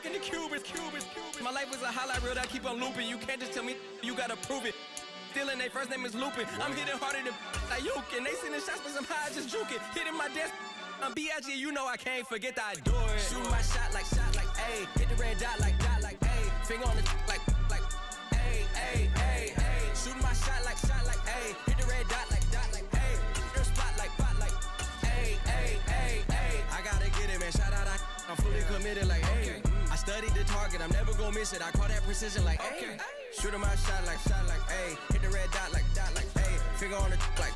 in the Cubans. My life is a highlight reel that I keep on looping. You can't just tell me you gotta prove it. Stealing, they first name is Lupin. I'm hitting harder than like Yukin. They sending shots but some high just juking. Hitting my desk. I'm B.I.G. You know I can't forget that I do it. Shooting my shot like ayy. Hit the red dot like ayy. Finger on the like ayy, ayy, ayy, ayy. Shooting my shot like ayy. Hit the red dot like ayy. Your spot like ayy, ayy, ayy, ayy. I gotta get it, man. Shout out, I'm fully committed like ayy. I studied the target, I'm never gonna miss it. I call that precision like ayy. Shooting my shot like ayy. Hit the red dot like ayy. Finger on the like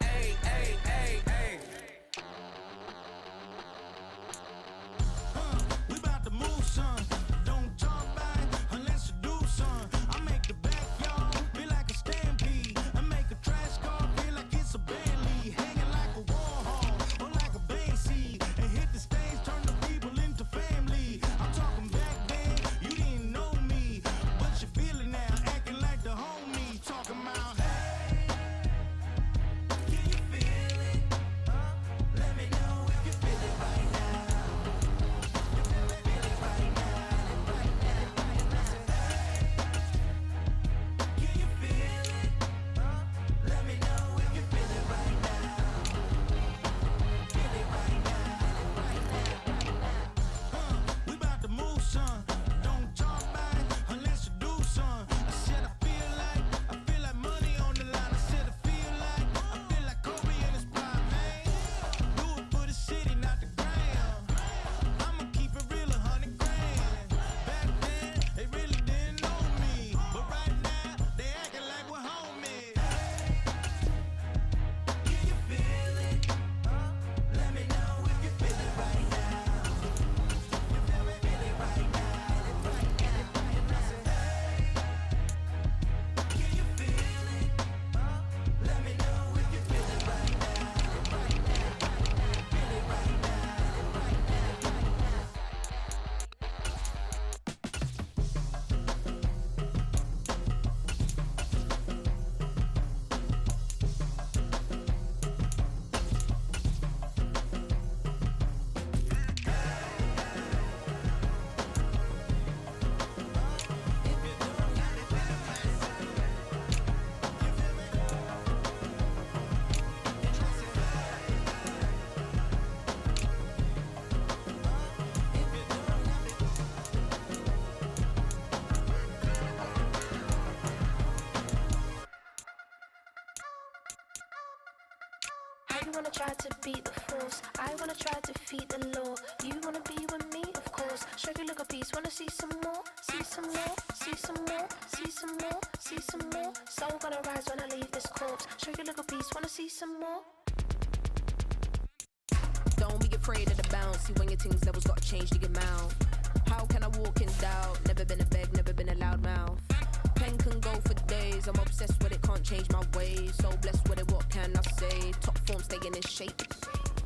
ayy, ayy, ayy, ayy. We about to move, son. Don't talk about it unless you do, son. I make the backyard feel like a stampede. I make a trash car feel like it's a Bentley. Hanging like a war hall or like a bane seed. And hit the stage, turn the people into family. I'm talking back then, you didn't know me. But you feel it now, acting like the homie. Talking about, hey, can you feel it? Let me know if you feel it right now. You wanna try to beat the force, I wanna try to defeat the law. You wanna be with me, of course. Show you look a piece, wanna see some more, see some more, see some more, see some more, see some more. Soul gonna rise when I leave this corpse. Show you look a piece, wanna see some more. Don't be afraid of the bounce. See when your things levels got changed to your mouth. How can I walk in doubt? Never been a beg, never been a loud mouth. Pen can go for days. I'm obsessed with it, can't change my ways. So blessed with it, what can I say? Top form staying in shape.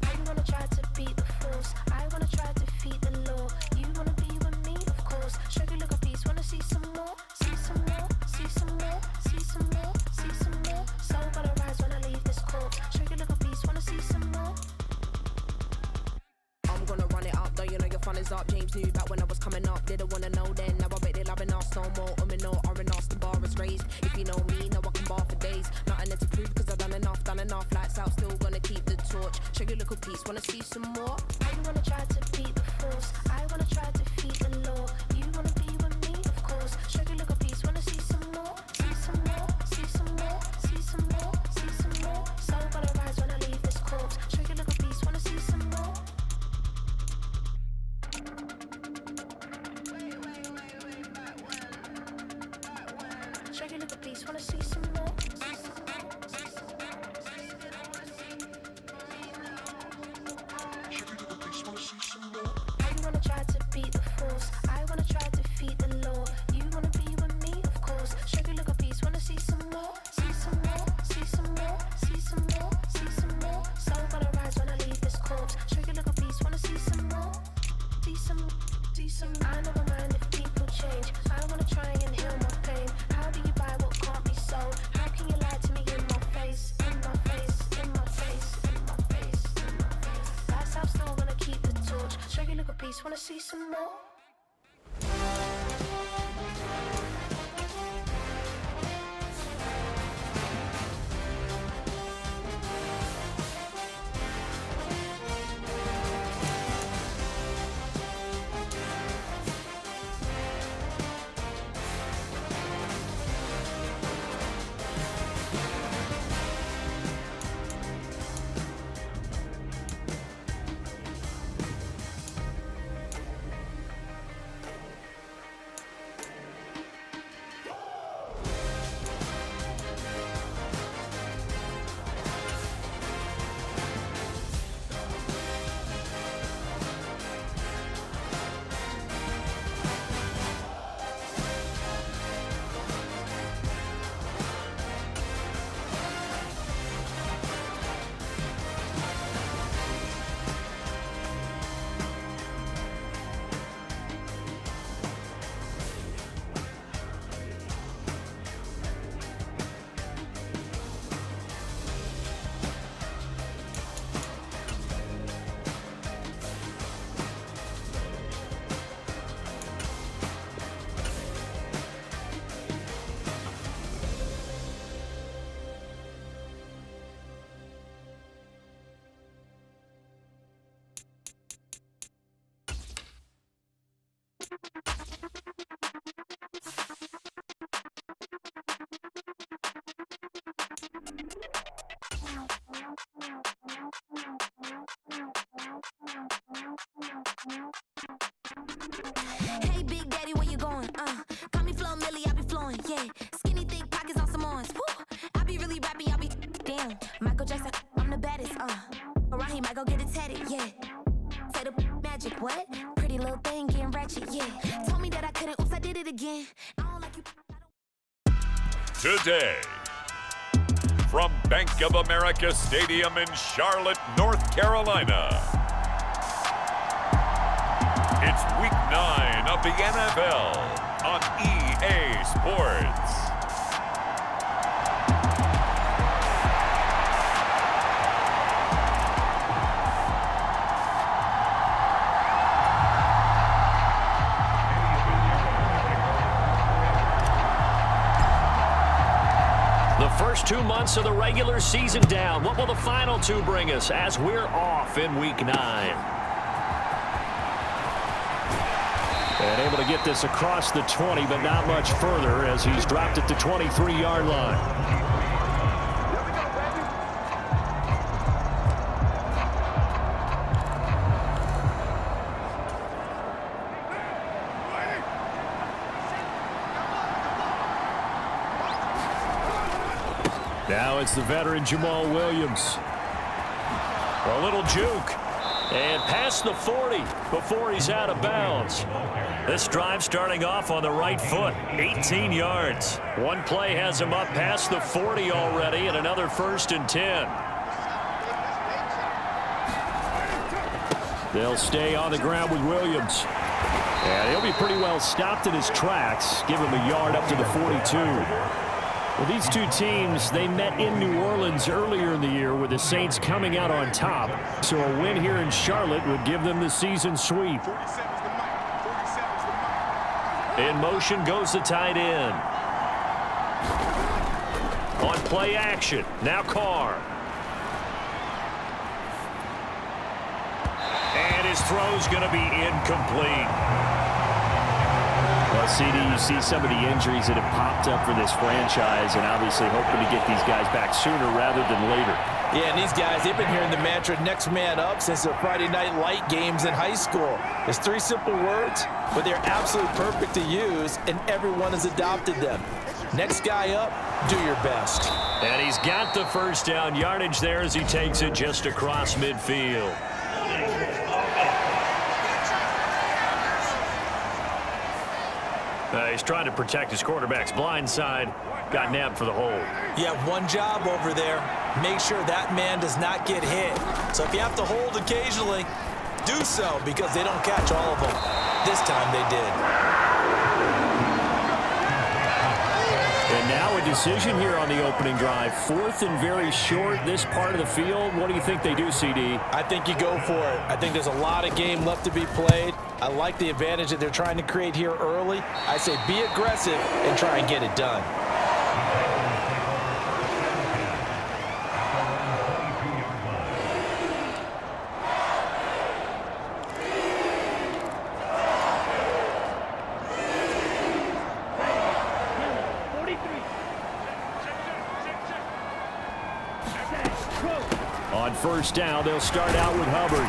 I wanna try to beat the force, I wanna try to defeat the law. You wanna be with me, of course. Show you look a piece, wanna see some more, see some more, see some more, see some more, see some more. Soul gonna rise when I leave this corpse. Show you look a piece, wanna see some more. I'm gonna run it up, though you know your fun is up. James knew back when I was coming up, didn't wanna know then. Now I bet they loving us no more. No R&R's, the bar is raised. If you know me, now I can bar for days. Nothing there to prove, cause I've done enough. Lights out, still gonna keep the torch. Show you little piece, wanna see some more? I wanna try to beat the force, I wanna try to defeat the law. You wanna be with me, of course. Show you little piece, wanna see some more, see some more, see some more, see some more, see some more. Soul gonna rise when I leave this corpse. Show you little piece, wanna see some more. Show you little piece, wanna see some more. I wanna try to beat the force, I wanna try to defeat the law. You wanna be with me, of course. Show you little piece, wanna see some more, see some more, see some more, see some more, see some more. Soul gonna rise when I leave this corpse. Show you little piece, wanna see some more, see some, see some. I never mind if people change. I wanna try and heal my pain. How do you buy what can't be sold? How can you lie to me in my face, in my face, in my face, in my face, in my face? That's how I'm still gonna keep the torch. Show you little piece, wanna see some more? Michael Jackson, I'm the baddest, Around he might go get it tatted, yeah. Say the magic, what? Pretty little thing getting ratchet, yeah. Told me that I couldn't, oops, I did it again. I don't like you. Today, from Bank of America Stadium in Charlotte, North Carolina, it's Week 9 of the NFL on EA Sports. The first 2 months of the regular season down. What will the final 2 bring us as we're off in Week 9? And able to get this across the 20, but not much further as he's dropped at the 23-yard line. Now it's the veteran Jamal Williams. A little juke. And past the 40 before he's out of bounds. This drive starting off on the right foot. 18 yards. One play has him up past the 40 already, and another 1st and 10. They'll stay on the ground with Williams. And he'll be pretty well stopped in his tracks. Give him a yard up to the 42. Well, these two teams, they met in New Orleans earlier in the year with the Saints coming out on top. So a win here in Charlotte would give them the season sweep. In motion goes the tight end. On play action, now Carr. And his throw's going to be incomplete. Well, CD, you see some of the injuries that have popped up for this franchise, and obviously hoping to get these guys back sooner rather than later. Yeah, and these guys, they've been hearing the mantra next man up since their Friday night light games in high school. It's 3 simple words, but they're absolutely perfect to use, and everyone has adopted them. Next guy up, do your best. And he's got the first down yardage there as he takes it just across midfield. He's trying to protect his quarterback's blind side. Got nabbed for the hold. You have one job over there. Make sure that man does not get hit. So if you have to hold occasionally, do so because they don't catch all of them. This time they did. And now a decision here on the opening drive. 4th and very short, this part of the field. What do you think they do, CD? I think you go for it. I think there's a lot of game left to be played. I like the advantage that they're trying to create here early. I say be aggressive and try and get it done. On first down, they'll start out with Hubbard.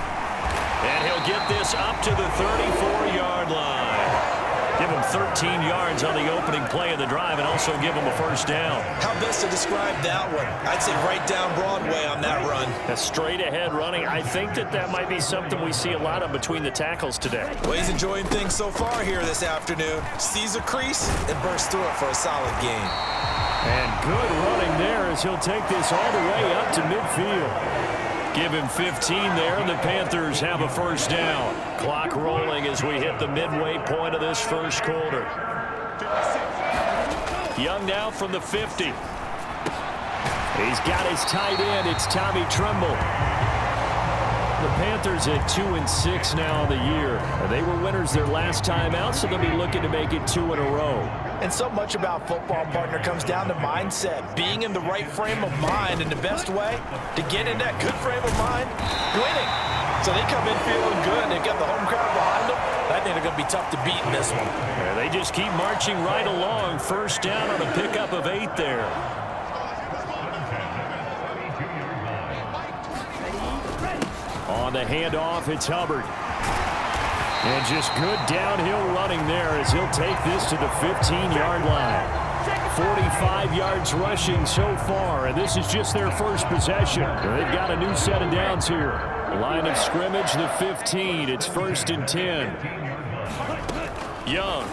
And he'll get this up to the 34-yard line. Give him 13 yards on the opening play of the drive and also give him a first down. How best to describe that one? I'd say right down Broadway on that run. A straight ahead running. I think that might be something we see a lot of between the tackles today. Well, he's enjoying things so far here this afternoon. Sees a crease and bursts through it for a solid game. And good running there as he'll take this all the way up to midfield. Give him 15 there, and the Panthers have a first down. Clock rolling as we hit the midway point of this first quarter. Young now from the 50. He's got his tight end. It's Tommy Tremble. The Panthers at 2-6 now on the year. They were winners their last time out, so they'll be looking to make it 2 in a row. And so much about football, partner, comes down to mindset. Being in the right frame of mind, and the best way to get in that good frame of mind, winning. So they come in feeling good. They've got the home crowd behind them. I think they're going to be tough to beat in this one. Yeah, they just keep marching right along. First down on a pickup of 8 there. On the handoff, it's Hubbard. And just good downhill running there as he'll take this to the 15-yard line. 45 yards rushing so far, and this is just their first possession. They've got a new set of downs here. Line of scrimmage, the 15. It's 1st and 10. Young.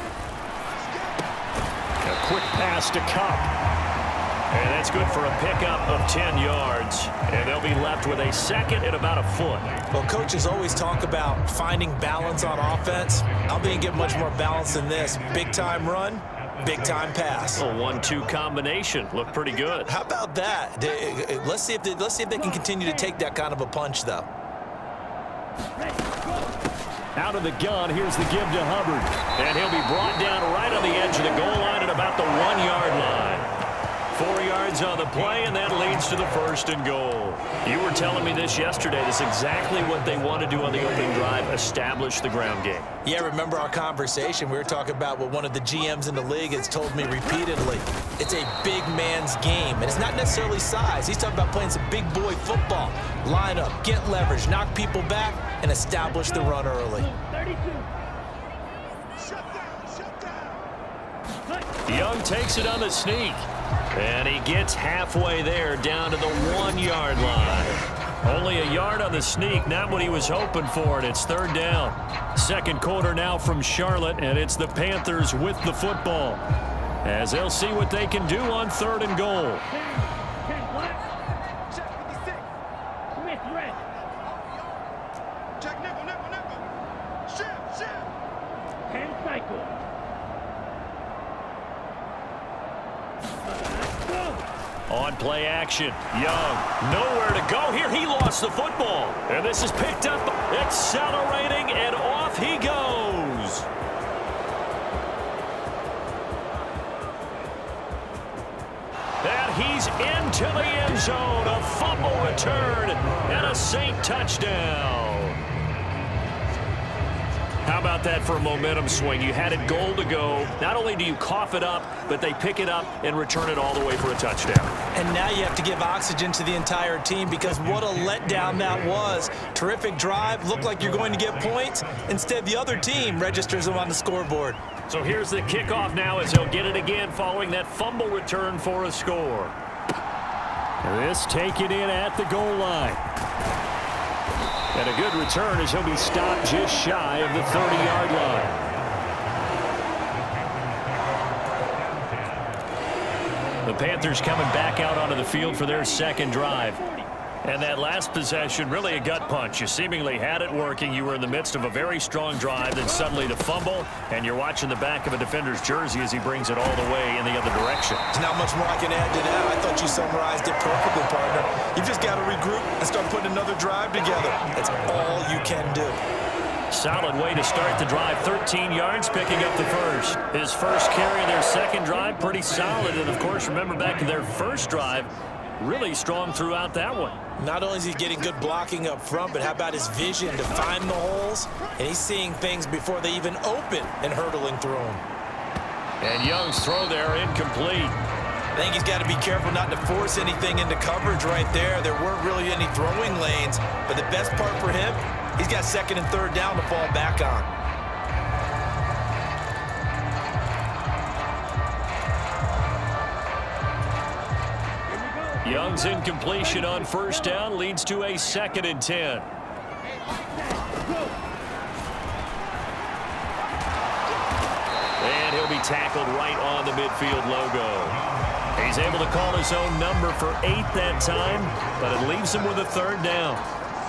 A quick pass to Cup. And that's good for a pickup of 10 yards. And they'll be left with a second and about a foot. Well, coaches always talk about finding balance on offense. I don't think you get much more balance than this. Big-time run, big-time pass. A 1-2 combination. Looked pretty good. How about that? Let's see if they can continue to take that kind of a punch, though. Out of the gun, here's the give to Hubbard. And he'll be brought down right on the edge of the goal line at about the 1-yard line. 4 yards on the play, and that leads to the 1st and goal. You were telling me this yesterday. This is exactly what they want to do on the opening drive, establish the ground game. Yeah, remember our conversation? We were talking about what one of the GMs in the league has told me repeatedly. It's a big man's game, and it's not necessarily size. He's talking about playing some big boy football. Line up, get leverage, knock people back, and establish the run early. 32. Young takes it on the sneak. And he gets halfway there, down to the 1-yard line. Only a yard on the sneak, not what he was hoping for, and it's 3rd down. Second quarter now from Charlotte, and it's the Panthers with the football, as they'll see what they can do on 3rd and goal. 10 black. Check 56. Smith red. Check nickel. Shift. 10 cycle. On play action, Young, nowhere to go here. He lost the football, and this is picked up, accelerating, and off he goes. And he's into the end zone. A fumble return and a Saint touchdown. How about that for a momentum swing? You had it goal to go. Not only do you cough it up, but they pick it up and return it all the way for a touchdown. And now you have to give oxygen to the entire team, because what a letdown that was. Terrific drive. Looked like you're going to get points. Instead, the other team registers them on the scoreboard. So here's the kickoff now, as he'll get it again following that fumble return for a score. This taken in at the goal line. And a good return as he'll be stopped just shy of the 30-yard line. The Panthers coming back out onto the field for their second drive. And that last possession, really a gut punch. You seemingly had it working. You were in the midst of a very strong drive, then suddenly the fumble, and you're watching the back of a defender's jersey as he brings it all the way in the other direction. There's not much more I can add to that. I thought you summarized it perfectly, partner. You've just got to regroup and start putting another drive together. That's all you can do. Solid way to start the drive. 13 yards, picking up the first. His first carry of their second drive, pretty solid. And, of course, remember back to their first drive, really strong throughout that one. Not only is he getting good blocking up front, but how about his vision to find the holes? And he's seeing things before they even open and hurdling through them. And Young's throw there incomplete. I think he's got to be careful not to force anything into coverage right there. There weren't really any throwing lanes, but the best part for him, he's got 2nd and 3rd down to fall back on. Young's incompletion on 1st down leads to a 2nd and 10. And he'll be tackled right on the midfield logo. He's able to call his own number for 8 that time, but it leaves him with a 3rd down.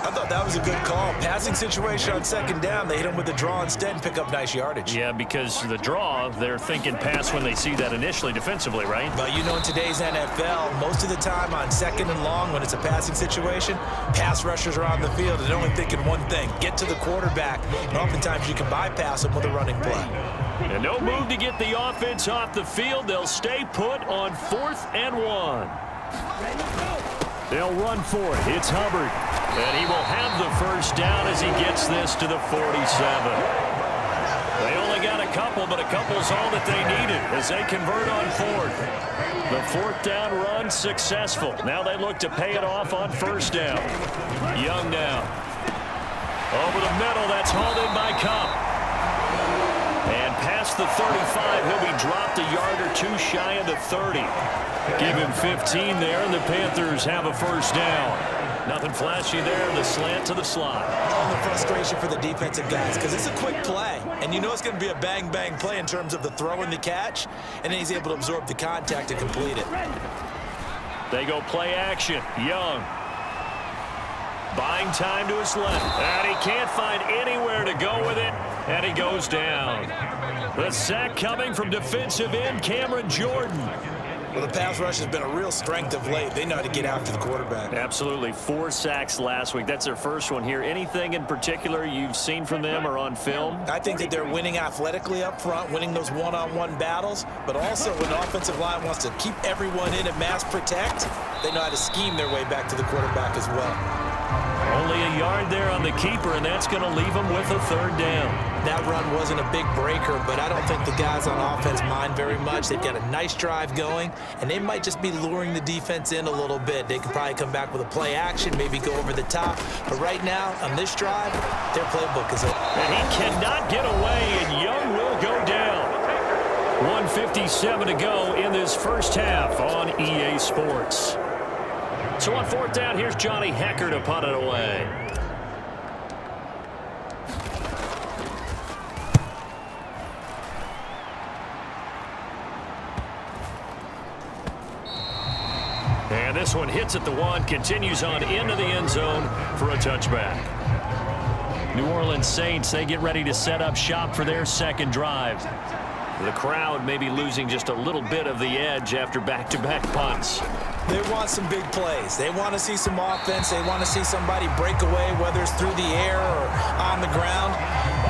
I thought that was a good call. Passing situation on 2nd down. They hit him with the draw instead and pick up nice yardage. Yeah, because the draw, they're thinking pass when they see that initially defensively, right? But you know, in today's NFL, most of the time on 2nd and long, when it's a passing situation, pass rushers are on the field and they're only thinking one thing: get to the quarterback. And oftentimes you can bypass them with a running play. And no move to get the offense off the field. They'll stay put on 4th and 1. They'll run for it. It's Hubbard. And he will have the 1st down as he gets this to the 47. They only got a couple, but a couple's all that they needed as they convert on 4th. The 4th down run successful. Now they look to pay it off on 1st down. Young now. Over the middle, that's hauled in by Cup. And past the 35. He'll be dropped a yard or two shy of the 30. Give him 15 there, and the Panthers have a first down. Nothing flashy there. The slant to the slot. All the frustration for the defensive guys because it's a quick play. And you know it's going to be a bang-bang play in terms of the throw and the catch. And then he's able to absorb the contact and complete it. They go play action. Young. Buying time to his left. And he can't find anywhere to go with it. And he goes down. The sack coming from defensive end Cameron Jordan. Well, the pass rush has been a real strength of late. They know how to get after the quarterback. Absolutely. 4 sacks last week. That's their first one here. Anything in particular you've seen from them or on film? I think that they're winning athletically up front, winning those one-on-one battles, but also when the offensive line wants to keep everyone in and mass protect, they know how to scheme their way back to the quarterback as well. Only a yard there on the keeper, and that's going to leave them with a third down. That run wasn't a big breaker, but I don't think the guys on offense mind very much. They've got a nice drive going, and they might just be luring the defense in a little bit. They could probably come back with a play action, maybe go over the top. But right now, on this drive, their playbook is open. And he cannot get away, and Young will go down. 1:57 to go in this first half on EA Sports. So on fourth down, here's Johnny Hecker to punt it away. And this one hits at the 1, continues on into the end zone for a touchback. New Orleans Saints, they get ready to set up shop for their second drive. The crowd may be losing just a little bit of the edge after back-to-back punts. They want some big plays. They want to see some offense. They want to see somebody break away, whether it's through the air or on the ground.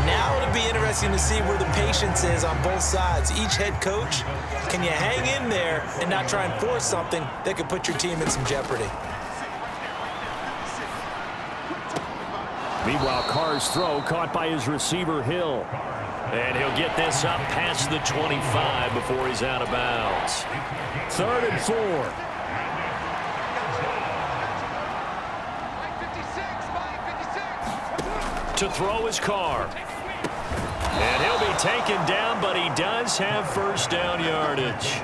Now it'll be interesting to see where the patience is on both sides. Each head coach, can you hang in there and not try and force something that could put your team in some jeopardy? Meanwhile, Carr's throw caught by his receiver, Hill. And he'll get this up past the 25 before he's out of bounds. 3rd and 4. To throw his Carr. And he'll be taken down, but he does have first down yardage.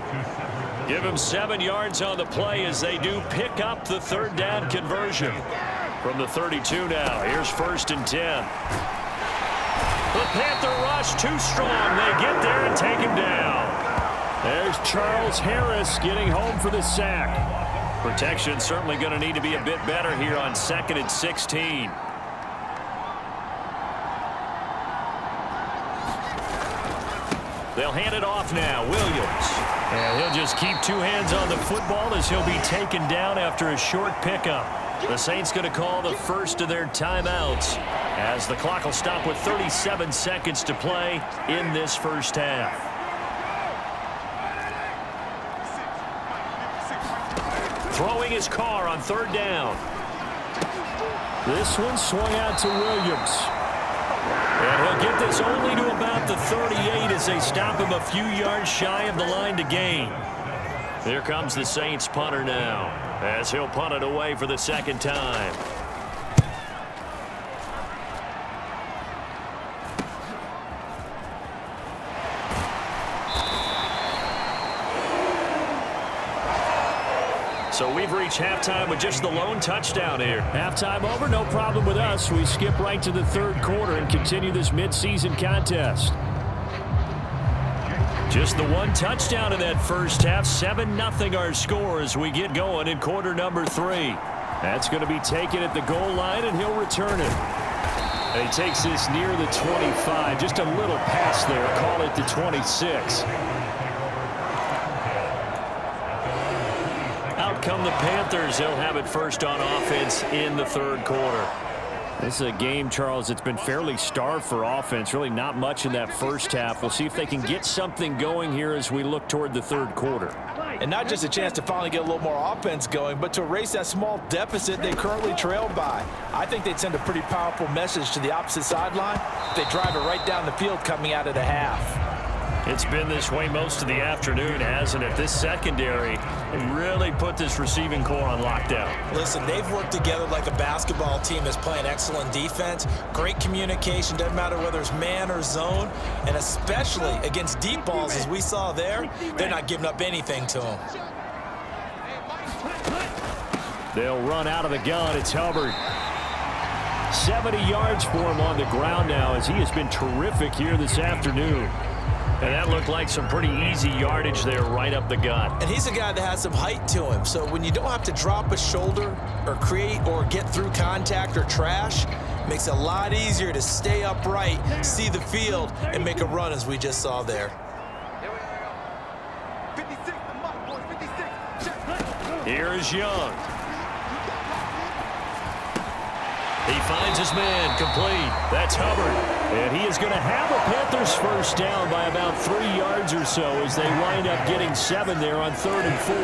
Give him 7 yards on the play as they do pick up the third down conversion. From the 32 now, here's 1st and 10. The Panther rush too strong. They get there and take him down. There's Charles Harris getting home for the sack. Protection certainly going to need to be a bit better here on 2nd and 16. They'll hand it off now. Williams. And he'll just keep 2 hands on the football as he'll be taken down after a short pickup. The Saints going to call the first of their timeouts as the clock will stop with 37 seconds to play in this first half. Throwing his Carr on 3rd down. This one swung out to Williams. And he'll get this only to about the 38 as they stop him a few yards shy of the line to gain. Here comes the Saints punter now as he'll punt it away for the 2nd time. So we've reached halftime with just the lone touchdown here. Halftime over, no problem with us. We skip right to the 3rd quarter and continue this midseason contest. Just the 1 touchdown in that first half. 7-0 our score as we get going in quarter number 3. That's going to be taken at the goal line, and he'll return it. And he takes this near the 25. Just a little pass there. Call it the 26. Out come the Panthers. They'll have it first on offense in the 3rd quarter. This is a game, Charles, that's been fairly starved for offense. Really not much in that first half. We'll see if they can get something going here as we look toward the 3rd quarter. And not just a chance to finally get a little more offense going, but to erase that small deficit they currently trailed by. I think they'd send a pretty powerful message to the opposite sideline if they drive it right down the field coming out of the half. It's been this way most of the afternoon, hasn't it? This secondary really put this receiving core on lockdown. Listen, they've worked together like a basketball team that's playing excellent defense. Great communication, doesn't matter whether it's man or zone. And especially against deep balls, as we saw there, they're not giving up anything to them. They'll run out of the gun. It's Hubbard. 70 yards for him on the ground now as he has been terrific here this afternoon. And that looked like some pretty easy yardage there right up the gut. And he's a guy that has some height to him. So when you don't have to drop a shoulder or create or get through contact or trash, makes it a lot easier to stay upright, see the field, and make a run as we just saw there. Here's Young. He finds his man complete. That's Hubbard. And he is going to have a Panthers first down by about 3 yards or so as they wind up getting 7 there on 3rd and 4.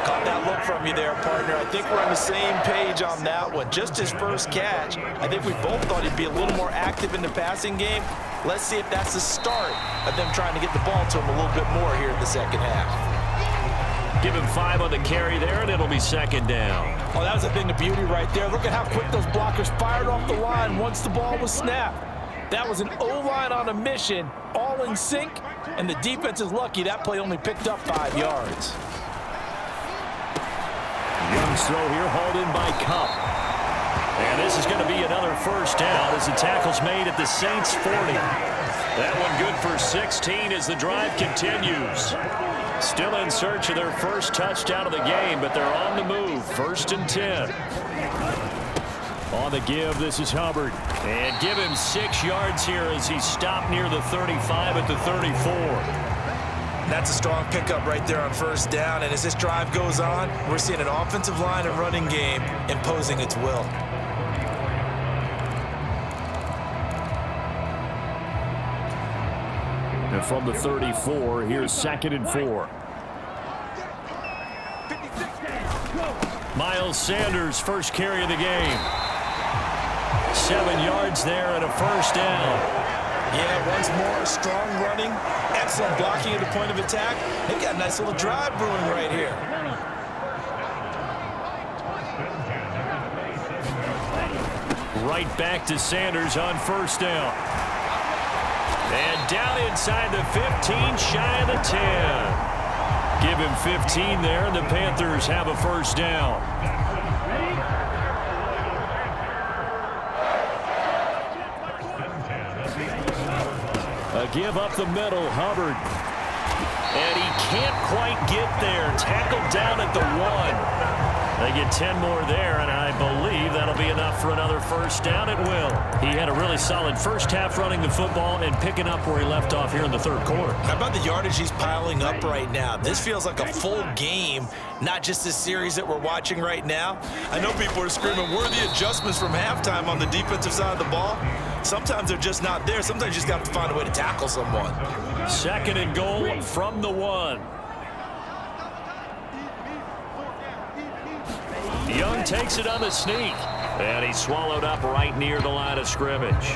Caught that look from you there, partner. I think we're on the same page on that one. Just his first catch. I think we both thought he'd be a little more active in the passing game. Let's see if that's the start of them trying to get the ball to him a little bit more here in the second half. Give him 5 on the carry there, and it'll be 2nd down. Oh, that was a thing of beauty right there. Look at how quick those blockers fired off the line once the ball was snapped. That was an O-line on a mission, all in sync, and the defense is lucky that play only picked up 5 yards. Young's throw here hauled in by Cup. And this is going to be another first down as the tackle's made at the Saints' 40. That one good for 16 as the drive continues. Still in search of their first touchdown of the game, but they're on the move. 1st and 10. On the give, this is Hubbard. And give him 6 yards here as he's stopped near the 35 at the 34. That's a strong pickup right there on first down. And as this drive goes on, we're seeing an offensive line and running game imposing its will. And from the 34, here's 2nd and 4. Miles Sanders, first carry of the game. 7 yards there and a first down. Yeah, once more, strong running, excellent blocking at the point of attack. They've got a nice little drive brewing right here. Right back to Sanders on first down. And down inside the 15, shy of the 10. Give him 15 there, and the Panthers have a first down. A give up the middle, Hubbard. And he can't quite get there. Tackled down at the 1. They get 10 more there, and I believe that'll be enough for another first down. It will. He had a really solid first half running the football and picking up where he left off here in the 3rd quarter. How about the yardage he's piling up right now? This feels like a full game, not just this series that we're watching right now. I know people are screaming, where are the adjustments from halftime on the defensive side of the ball? Sometimes they're just not there. Sometimes you just got to find a way to tackle someone. 2nd and goal from the 1. Young takes it on the sneak, and he's swallowed up right near the line of scrimmage.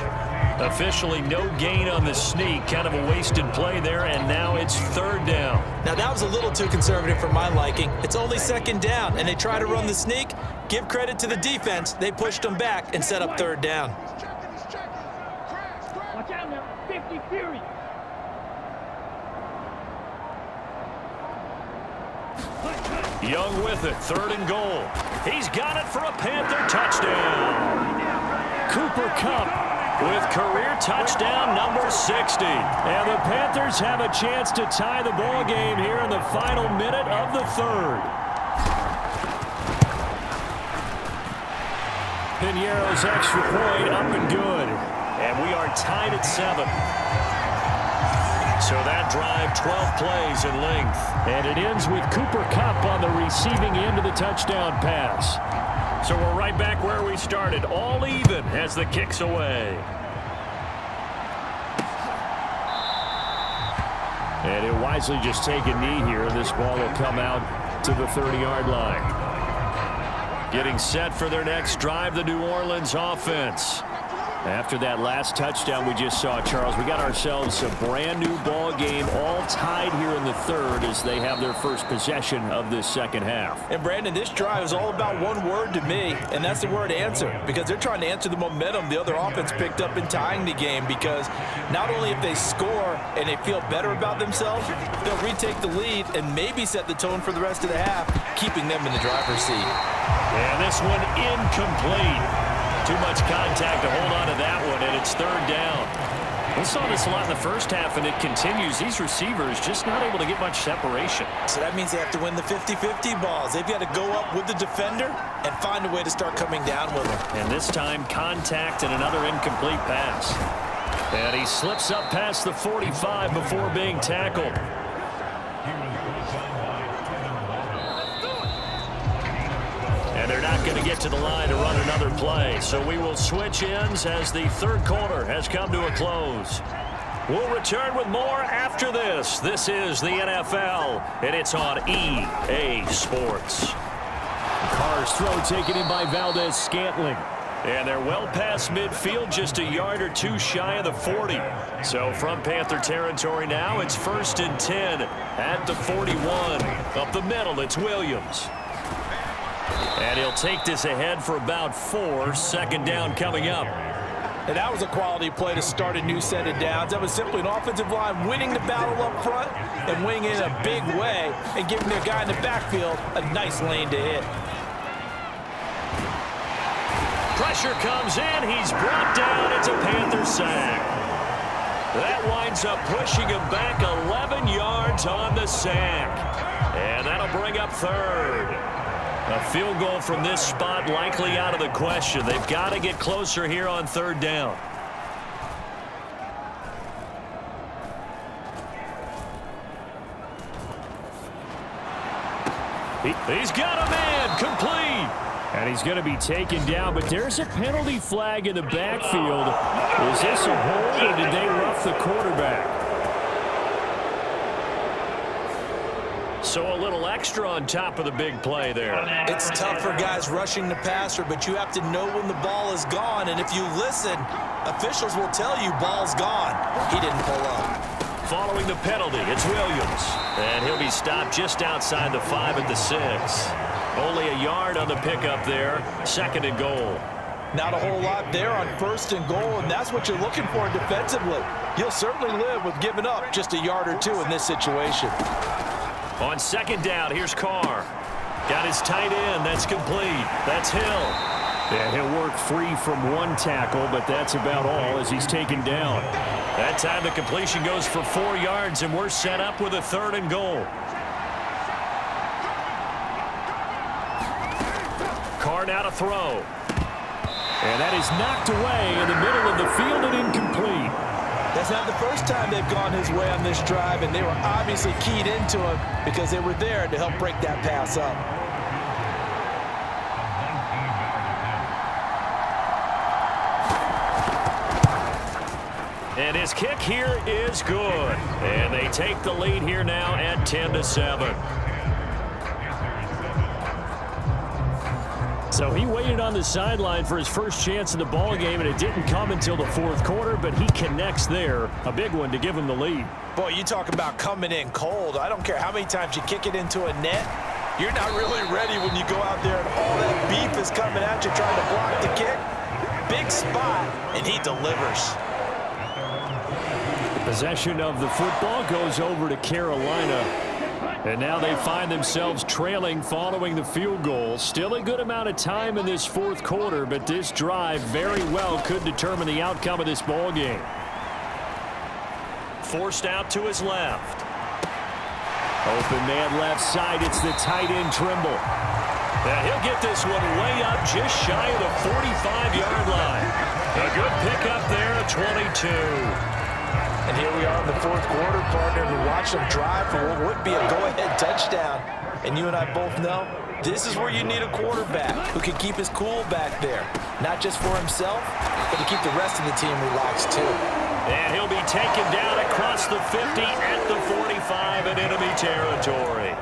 Officially no gain on the sneak, kind of a wasted play there, and now it's 3rd down. Now that was a little too conservative for my liking. It's only 2nd down, and they try to run the sneak. Give credit to the defense. They pushed them back and set up 3rd down. Watch out now, 50 Fury. Young with it, 3rd and goal. He's got it for a Panther touchdown. Cooper Kupp with career touchdown number 60. And the Panthers have a chance to tie the ball game here in the final minute of the 3rd. Piñeiro's extra point up and good. And we are tied at 7. So that drive, 12 plays in length. And it ends with Cooper Kupp on the receiving end of the touchdown pass. So we're right back where we started, all even as the kick's away. And he'll wisely just take a knee here, and this ball will come out to the 30-yard line. Getting set for their next drive, the New Orleans offense. After that last touchdown we just saw, Charles, we got ourselves a brand new ball game, all tied here in the third as they have their first possession of this second half. And Brandon, this drive is all about one word to me, and that's the word answer, because they're trying to answer the momentum the other offense picked up in tying the game, because not only if they score and they feel better about themselves, they'll retake the lead and maybe set the tone for the rest of the half, keeping them in the driver's seat. And this one incomplete. Too much contact to hold on to that one, and it's third down. We saw this a lot in the first half, and it continues. These receivers just not able to get much separation. So that means they have to win the 50-50 balls. They've got to go up with the defender and find a way to start coming down with them. And this time, contact and another incomplete pass. And he slips up past the 45 before being tackled. And they're not going to get to the line to run another play. So we will switch ends as the third quarter has come to a close. We'll return with more after this. This is the NFL, and it's on EA Sports. Carr's throw taken in by Valdez-Scantling. And they're well past midfield, just a yard or two shy of the 40. So from Panther territory now, it's 1st and 10 at the 41. Up the middle, it's Williams. And he'll take this ahead for about 4. Second down coming up. And that was a quality play to start a new set of downs. That was simply an offensive line winning the battle up front and winning in a big way and giving their guy in the backfield a nice lane to hit. Pressure comes in. He's brought down. It's a Panther sack. That winds up pushing him back 11 yards on the sack. And that'll bring up third. A field goal from this spot likely out of the question. They've got to get closer here on third down. He's got a man, complete. And he's going to be taken down, but there's a penalty flag in the backfield. Is this a hold, or did they rough the quarterback? So a little extra on top of the big play there. It's tough for guys rushing the passer, but you have to know when the ball is gone. And if you listen, officials will tell you ball's gone. He didn't pull up. Following the penalty, it's Williams. And he'll be stopped just outside the 5 at the 6. Only a yard on the pickup there. 2nd and goal. Not a whole lot there on 1st and goal, and that's what you're looking for defensively. You'll certainly live with giving up just a yard or 2 in this situation. On 2nd down, here's Carr. Got his tight end. That's complete. That's Hill. And he'll work free from one tackle, but that's about all as he's taken down. That time the completion goes for 4 yards, and we're set up with a 3rd and goal. Carr now to throw. And that is knocked away in the middle of the field and incomplete. That's not the first time they've gone his way on this drive, and they were obviously keyed into him because they were there to help break that pass up. And his kick here is good. And they take the lead here now at 10-7. So he waited on the sideline for his first chance in the ball game, and it didn't come until the 4th quarter, but he connects there. A big one to give him the lead. Boy, you talk about coming in cold. I don't care how many times you kick it into a net. You're not really ready when you go out there and all that beef is coming at you trying to block the kick. Big spot, and he delivers. Possession of the football goes over to Carolina. And now they find themselves trailing following the field goal. Still a good amount of time in this 4th quarter, but this drive very well could determine the outcome of this ball game. Forced out to his left. Open man left side. It's the tight end Trimble. Now he'll get this one way up just shy of the 45-yard line. A good pickup there at 22. And here we are in the 4th quarter, partner, and we watch them drive for what would be a go-ahead touchdown. And you and I both know this is where you need a quarterback who can keep his cool back there. Not just for himself, but to keep the rest of the team relaxed too. And he'll be taken down across the 50 at the 45 in enemy territory.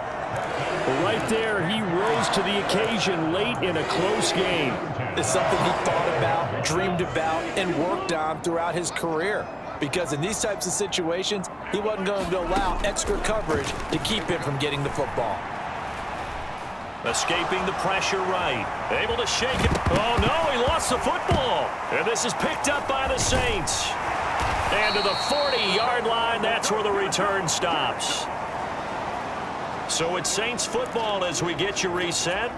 Right there, he rose to the occasion late in a close game. It's something he thought about, dreamed about, and worked on throughout his career. Because in these types of situations, he wasn't going to allow extra coverage to keep him from getting the football. Escaping the pressure right. Able to shake it. Oh, no, he lost the football. And this is picked up by the Saints. And to the 40-yard line, that's where the return stops. So it's Saints football as we get you reset.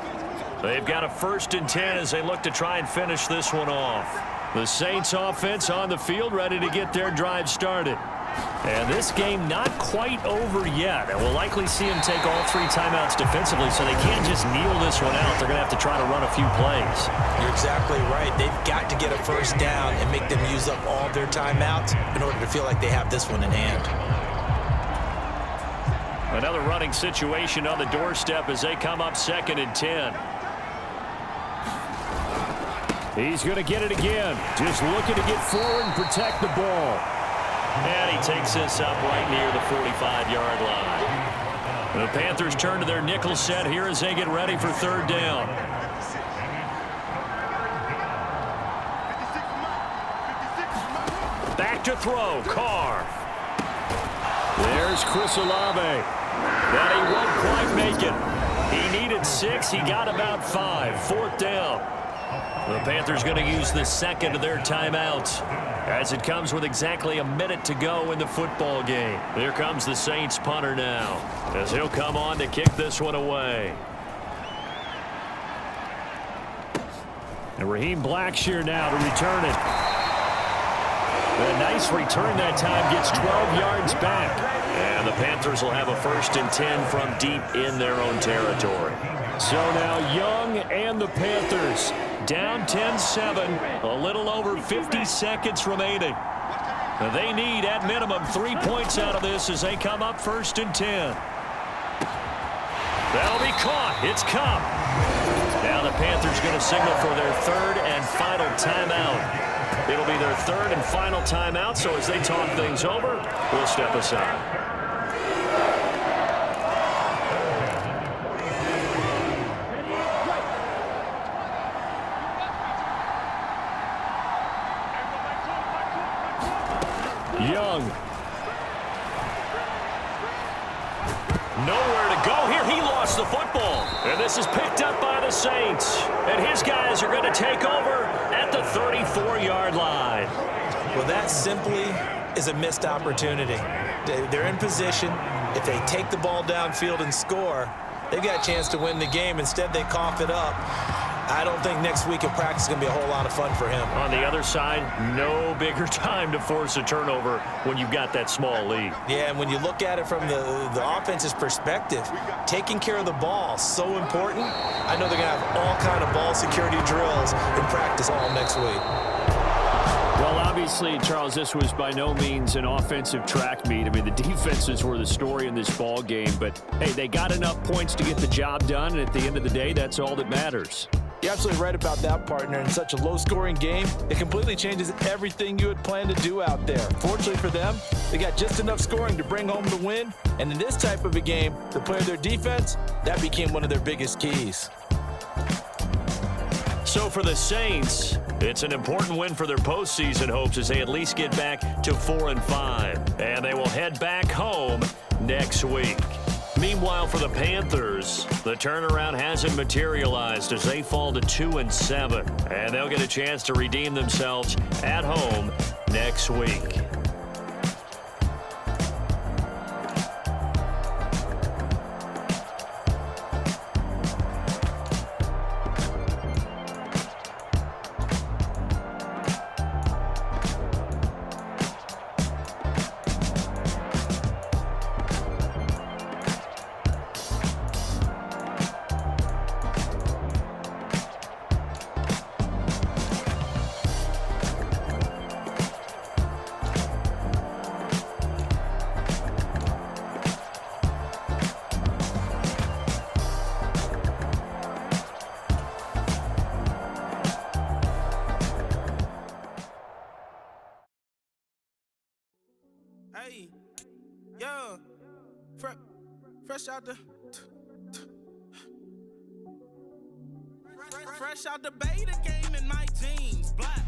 They've got a 1st and 10 as they look to try and finish this one off. The Saints offense on the field ready to get their drive started. And this game not quite over yet. And we'll likely see them take all 3 timeouts defensively, so they can't just kneel this one out. They're going to have to try to run a few plays. You're exactly right. They've got to get a 1st down and make them use up all their timeouts in order to feel like they have this one in hand. Another running situation on the doorstep as they come up 2nd and 10. He's going to get it again. Just looking to get forward and protect the ball. And he takes this up right near the 45-yard line. The Panthers turn to their nickel set here as they get ready for 3rd down. Back to throw. Carr. There's Chris Olave. But he won't quite make it. He needed 6. He got about 5. 4th down. The Panthers going to use the 2nd of their timeouts as it comes with exactly a minute to go in the football game. Here comes the Saints punter now as he'll come on to kick this one away. And Raheem Blackshear now to return it. A nice return that time, gets 12 yards back. And the Panthers will have a 1st and 10 from deep in their own territory. So now Young and the Panthers down 10-7, a little over 50 seconds remaining. They need, at minimum, 3 points out of this as they come up 1st and 10. That'll be caught. It's Cup. Now the Panthers going to signal for their 3rd and final timeout. It'll be their 3rd and final timeout, so as they talk things over, we'll step aside. Young. Nowhere to go here. He lost the football. And this is picked up by the Saints. And his guys are going to take over at the 34-yard line. Well, that simply is a missed opportunity. They're in position. If they take the ball downfield and score, they've got a chance to win the game. Instead, they cough it up. I don't think next week in practice is going to be a whole lot of fun for him. On the other side, no bigger time to force a turnover when you've got that small lead. Yeah, and when you look at it from the offense's perspective, taking care of the ball, so important. I know they're going to have all kind of ball security drills in practice all next week. Well, obviously, Charles, this was by no means an offensive track meet. I mean, the defenses were the story in this ball game. But, hey, they got enough points to get the job done, and at the end of the day, that's all that matters. You're absolutely right about that, partner. In such a low-scoring game, it completely changes everything you had planned to do out there. Fortunately for them, they got just enough scoring to bring home the win. And in this type of a game, to play their defense, that became one of their biggest keys. So for the Saints, it's an important win for their postseason hopes as they at least get back to 4-5. And they will head back home next week. Meanwhile, for the Panthers, the turnaround hasn't materialized as they fall to 2-7. And they'll get a chance to redeem themselves at home next week. Hey, young, fresh out the. Fresh out the beta game in my jeans, black.